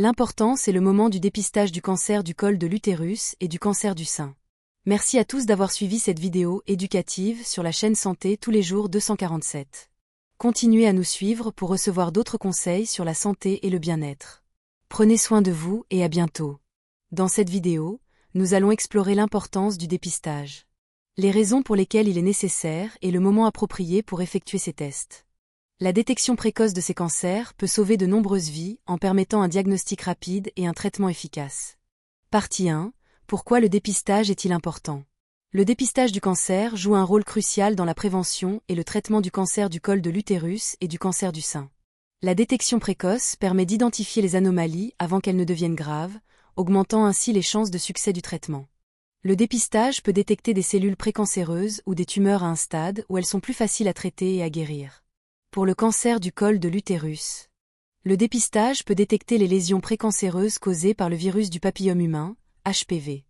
L'importance est le moment du dépistage du cancer du col de l'utérus et du cancer du sein. Merci à tous d'avoir suivi cette vidéo éducative sur la chaîne Santé tous les jours 247. Continuez à nous suivre pour recevoir d'autres conseils sur la santé et le bien-être. Prenez soin de vous et à bientôt. Dans cette vidéo, nous allons explorer l'importance du dépistage, les raisons pour lesquelles il est nécessaire et le moment approprié pour effectuer ces tests. La détection précoce de ces cancers peut sauver de nombreuses vies en permettant un diagnostic rapide et un traitement efficace. Partie 1. Pourquoi le dépistage est-il important? Le dépistage du cancer joue un rôle crucial dans la prévention et le traitement du cancer du col de l'utérus et du cancer du sein. La détection précoce permet d'identifier les anomalies avant qu'elles ne deviennent graves, augmentant ainsi les chances de succès du traitement. Le dépistage peut détecter des cellules précancéreuses ou des tumeurs à un stade où elles sont plus faciles à traiter et à guérir. Pour le cancer du col de l'utérus, le dépistage peut détecter les lésions précancéreuses causées par le virus du papillome humain, HPV.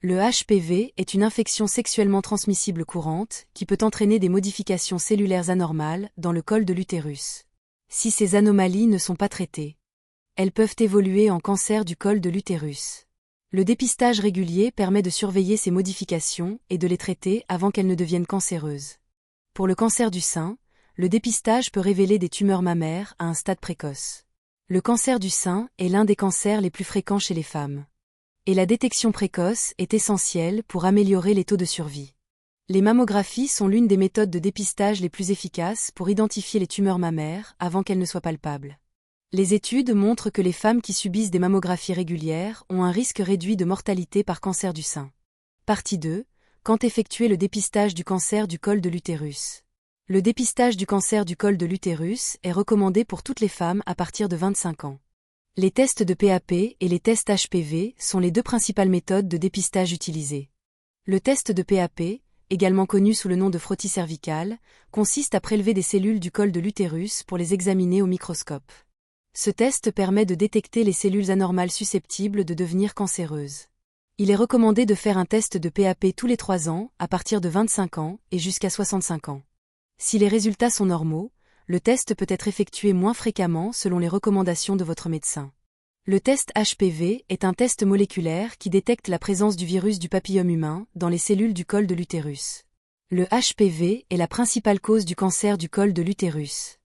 Le HPV est une infection sexuellement transmissible courante qui peut entraîner des modifications cellulaires anormales dans le col de l'utérus. Si ces anomalies ne sont pas traitées, elles peuvent évoluer en cancer du col de l'utérus. Le dépistage régulier permet de surveiller ces modifications et de les traiter avant qu'elles ne deviennent cancéreuses. Pour le cancer du sein, le dépistage peut révéler des tumeurs mammaires à un stade précoce. Le cancer du sein est l'un des cancers les plus fréquents chez les femmes. Et la détection précoce est essentielle pour améliorer les taux de survie. Les mammographies sont l'une des méthodes de dépistage les plus efficaces pour identifier les tumeurs mammaires avant qu'elles ne soient palpables. Les études montrent que les femmes qui subissent des mammographies régulières ont un risque réduit de mortalité par cancer du sein. Partie 2. Quand effectuer le dépistage du cancer du col de l'utérus? Le dépistage du cancer du col de l'utérus est recommandé pour toutes les femmes à partir de 25 ans. Les tests de PAP et les tests HPV sont les deux principales méthodes de dépistage utilisées. Le test de PAP, également connu sous le nom de frottis cervical, consiste à prélever des cellules du col de l'utérus pour les examiner au microscope. Ce test permet de détecter les cellules anormales susceptibles de devenir cancéreuses. Il est recommandé de faire un test de PAP tous les 3 ans, à partir de 25 ans et jusqu'à 65 ans. Si les résultats sont normaux, le test peut être effectué moins fréquemment selon les recommandations de votre médecin. Le test HPV est un test moléculaire qui détecte la présence du virus du papillome humain dans les cellules du col de l'utérus. Le HPV est la principale cause du cancer du col de l'utérus.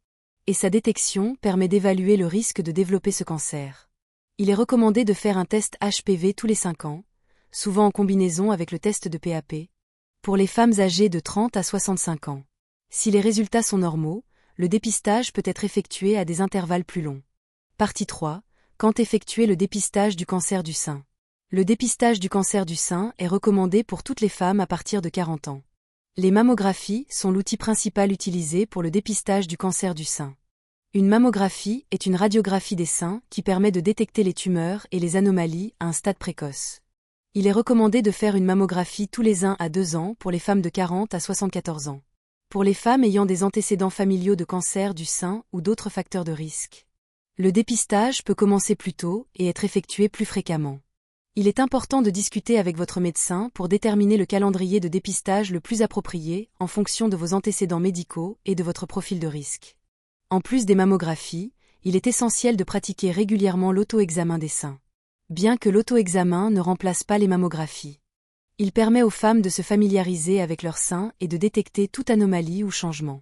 Et sa détection permet d'évaluer le risque de développer ce cancer. Il est recommandé de faire un test HPV tous les 5 ans, souvent en combinaison avec le test de PAP, pour les femmes âgées de 30 à 65 ans. Si les résultats sont normaux, le dépistage peut être effectué à des intervalles plus longs. Partie 3. Quand effectuer le dépistage du cancer du sein? Le dépistage du cancer du sein est recommandé pour toutes les femmes à partir de 40 ans. Les mammographies sont l'outil principal utilisé pour le dépistage du cancer du sein. Une mammographie est une radiographie des seins qui permet de détecter les tumeurs et les anomalies à un stade précoce. Il est recommandé de faire une mammographie tous les 1 à 2 ans pour les femmes de 40 à 74 ans. Pour les femmes ayant des antécédents familiaux de cancer du sein ou d'autres facteurs de risque, le dépistage peut commencer plus tôt et être effectué plus fréquemment. Il est important de discuter avec votre médecin pour déterminer le calendrier de dépistage le plus approprié en fonction de vos antécédents médicaux et de votre profil de risque. En plus des mammographies, il est essentiel de pratiquer régulièrement l'auto-examen des seins. Bien que l'auto-examen ne remplace pas les mammographies, il permet aux femmes de se familiariser avec leurs seins et de détecter toute anomalie ou changement.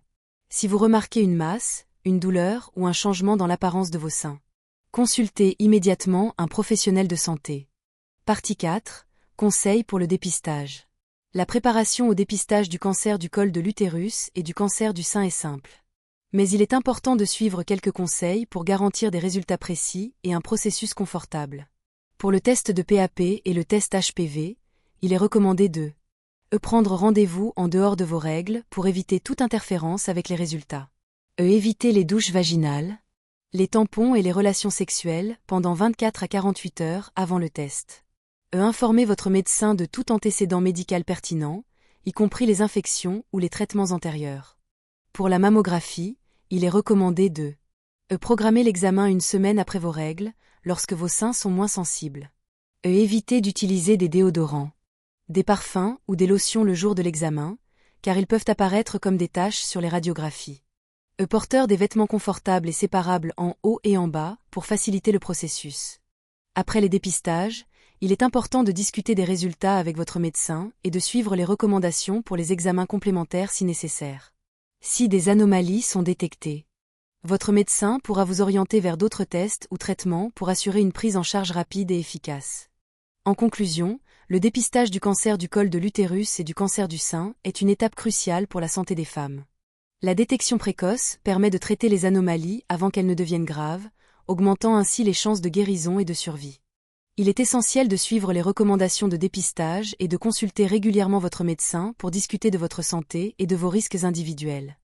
Si vous remarquez une masse, une douleur ou un changement dans l'apparence de vos seins, consultez immédiatement un professionnel de santé. Partie 4. Conseils pour le dépistage. La préparation au dépistage du cancer du col de l'utérus et du cancer du sein est simple. Mais il est important de suivre quelques conseils pour garantir des résultats précis et un processus confortable. Pour le test de PAP et le test HPV, il est recommandé de prendre rendez-vous en dehors de vos règles pour éviter toute interférence avec les résultats. Éviter les douches vaginales, les tampons et les relations sexuelles pendant 24 à 48 heures avant le test. Informer votre médecin de tout antécédent médical pertinent, y compris les infections ou les traitements antérieurs. Pour la mammographie, il est recommandé de programmer l'examen une semaine après vos règles, lorsque vos seins sont moins sensibles. Éviter d'utiliser des déodorants, des parfums ou des lotions le jour de l'examen, car ils peuvent apparaître comme des taches sur les radiographies. Porteur des vêtements confortables et séparables en haut et en bas pour faciliter le processus. Après les dépistages, il est important de discuter des résultats avec votre médecin et de suivre les recommandations pour les examens complémentaires si nécessaire. Si des anomalies sont détectées, votre médecin pourra vous orienter vers d'autres tests ou traitements pour assurer une prise en charge rapide et efficace. En conclusion, le dépistage du cancer du col de l'utérus et du cancer du sein est une étape cruciale pour la santé des femmes. La détection précoce permet de traiter les anomalies avant qu'elles ne deviennent graves, augmentant ainsi les chances de guérison et de survie. Il est essentiel de suivre les recommandations de dépistage et de consulter régulièrement votre médecin pour discuter de votre santé et de vos risques individuels.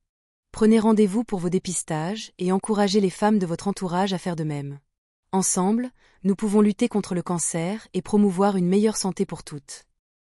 Prenez rendez-vous pour vos dépistages et encouragez les femmes de votre entourage à faire de même. Ensemble, nous pouvons lutter contre le cancer et promouvoir une meilleure santé pour toutes.